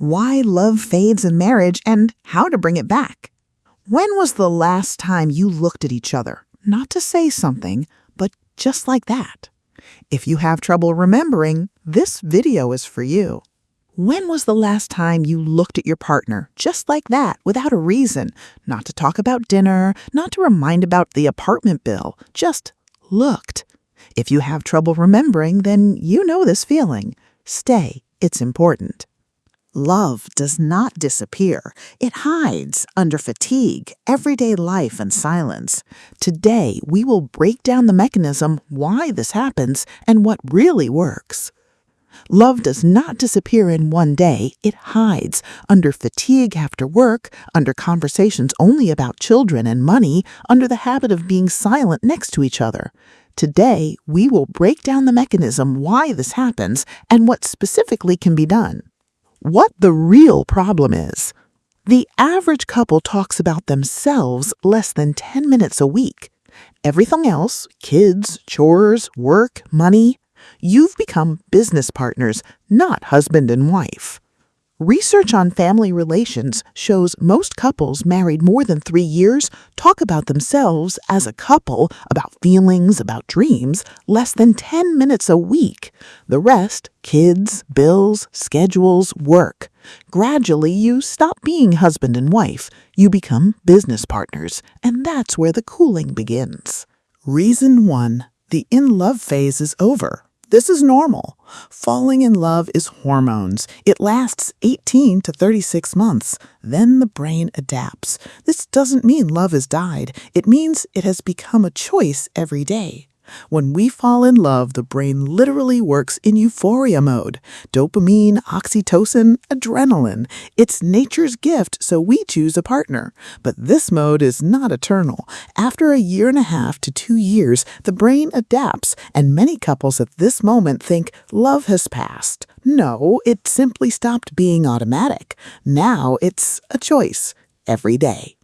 why love fades in marriage, and how to bring it back. When was the last time you looked at each other, not to say something, but just like that? If you have trouble remembering, this video is for you. When was the last time you looked at your partner just like that, without a reason, not to talk about dinner, not to remind about the apartment bill, just looked? If you have trouble remembering, then you know this feeling. Stay, it's important. Love does not disappear. It hides under fatigue, everyday life, and silence. Today, we will break down the mechanism why this happens and what really works. Love does not disappear in one day. It hides under fatigue after work, under conversations only about children and money, under the habit of being silent next to each other. Today, we will break down the mechanism why this happens and what specifically can be done. What the real problem is. The average couple talks about themselves less than 10 minutes a week. Everything else, kids, chores, work, money, you've become business partners, not husband and wife. Research on family relations shows most couples married more than 3 years talk about themselves as a couple, about feelings, about dreams, less than 10 minutes a week. The rest, kids, bills, schedules, work. Gradually, you stop being husband and wife. You become business partners, and that's where the cooling begins. Reason 1. The in-love phase is over. This is normal. Falling in love is hormones. It lasts 18 to 36 months. Then the brain adapts. This doesn't mean love has died. It means it has become a choice every day. When we fall in love, the brain literally works in euphoria mode. Dopamine, oxytocin, adrenaline. It's nature's gift, so we choose a partner. But this mode is not eternal. After 1.5 to 2 years, the brain adapts, and many couples at this moment think love has passed. No, it simply stopped being automatic. Now it's a choice every day.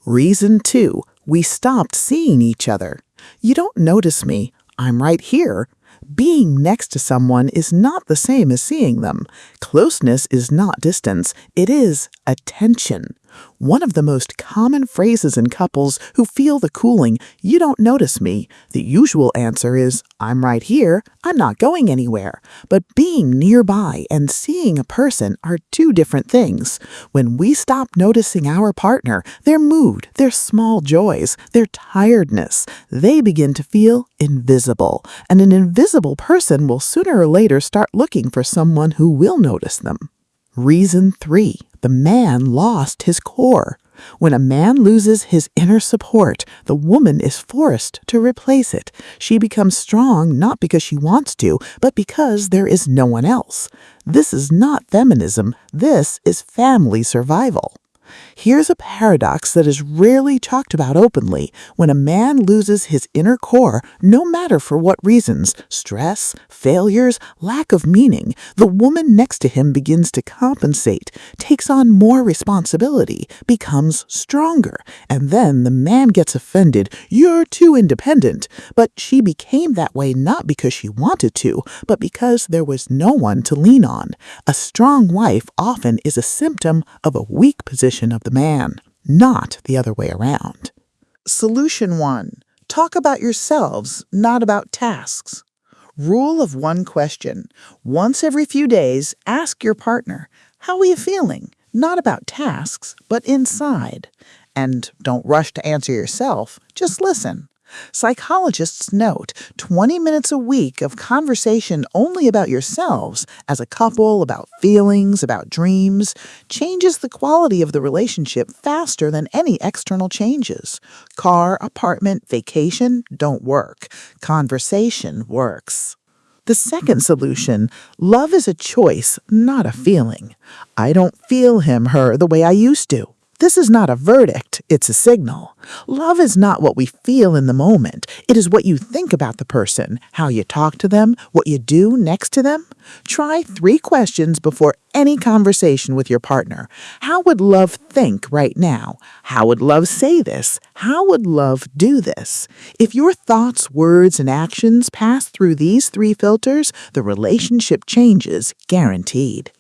Reason 2. We stopped seeing each other. You don't notice me. I'm right here. Being next to someone is not the same as seeing them. Closeness is not distance. It is attention. One of the most common phrases in couples who feel the cooling, "You don't notice me." The usual answer is, "I'm right here. I'm not going anywhere." But being nearby and seeing a person are two different things. When we stop noticing our partner, their mood, their small joys, their tiredness, they begin to feel invisible. And an invisible person will sooner or later start looking for someone who will notice them. Reason 3. The man lost his core. When a man loses his inner support, the woman is forced to replace it. She becomes strong not because she wants to, but because there is no one else. This is not feminism. This is family survival. Here's a paradox that is rarely talked about openly. When a man loses his inner core, no matter for what reasons, stress, failures, lack of meaning, the woman next to him begins to compensate, takes on more responsibility, becomes stronger, and then the man gets offended. "You're too independent." But she became that way not because she wanted to, but because there was no one to lean on. A strong wife often is a symptom of a weak position of the man, not the other way around. Solution 1. Talk about yourselves, not about tasks. Rule of 1 question. Once every few days, ask your partner, "How are you feeling?" Not about tasks, but inside. And don't rush to answer yourself, just listen. Psychologists note 20 minutes a week of conversation only about yourselves, as a couple, about feelings, about dreams, changes the quality of the relationship faster than any external changes. Car, apartment, vacation don't work. Conversation works. The second solution, love is a choice, not a feeling. I don't feel him, her the way I used to. This is not a verdict, it's a signal. Love is not what we feel in the moment. It is what you think about the person, how you talk to them, what you do next to them. Try 3 questions before any conversation with your partner. How would love think right now? How would love say this? How would love do this? If your thoughts, words, and actions pass through these 3 filters, the relationship changes, guaranteed.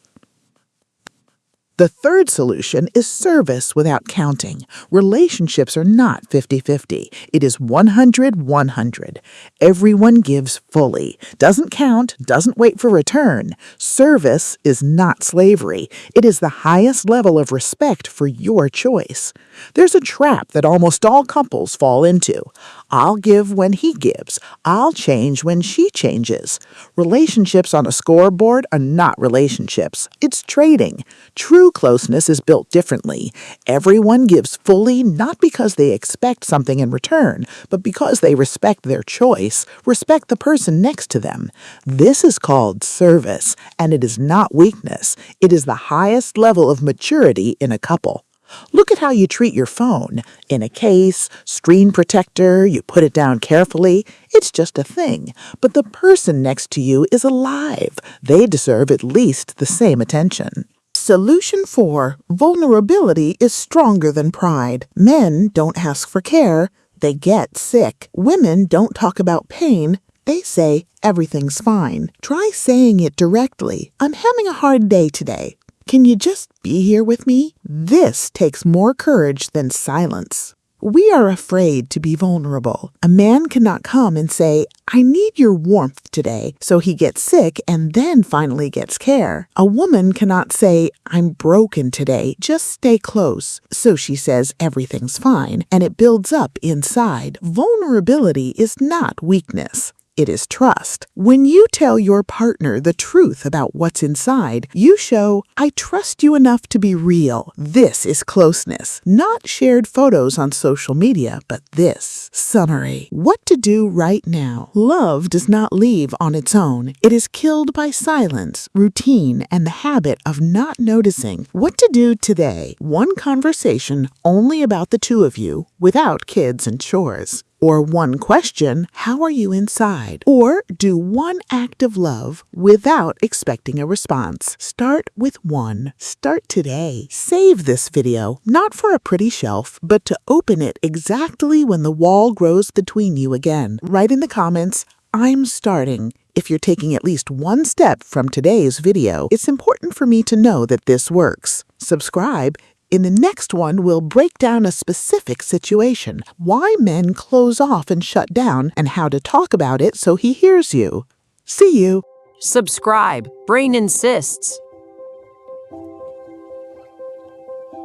The third solution is service without counting. Relationships are not 50-50. It is 100-100. Everyone gives fully. Doesn't count, doesn't wait for return. Service is not slavery. It is the highest level of respect for your choice. There's a trap that almost all couples fall into. I'll give when he gives. I'll change when she changes. Relationships on a scoreboard are not relationships. It's trading. True closeness is built differently. Everyone gives fully not because they expect something in return, but because they respect their choice, respect the person next to them. This is called service, and it is not weakness. It is the highest level of maturity in a couple. Look at how you treat your phone. In a case, screen protector, you put it down carefully. It's just a thing. But the person next to you is alive. They deserve at least the same attention. Solution 4. Vulnerability is stronger than pride. Men don't ask for care. They get sick. Women don't talk about pain. They say everything's fine. Try saying it directly. I'm having a hard day today. Can you just be here with me? This takes more courage than silence. We are afraid to be vulnerable. A man cannot come and say, I need your warmth today, so he gets sick and then finally gets care. A woman cannot say, I'm broken today, just stay close. So she says everything's fine, and it builds up inside. Vulnerability is not weakness. It is trust. When you tell your partner the truth about what's inside, you show, I trust you enough to be real. This is closeness. Not shared photos on social media, but this. Summary. What to do right now. Love does not leave on its own. It is killed by silence, routine, and the habit of not noticing. What to do today. One conversation only about the two of you, without kids and chores. Or one question, how are you inside? Or do one act of love without expecting a response. Start with one. Start today. Save this video, not for a pretty shelf, but to open it exactly when the wall grows between you again. Write in the comments, I'm starting. If you're taking at least one step from today's video, it's important for me to know that this works. Subscribe. In the next one, we'll break down a specific situation, why men close off and shut down, and how to talk about it so he hears you. See you. Subscribe. Brain insists.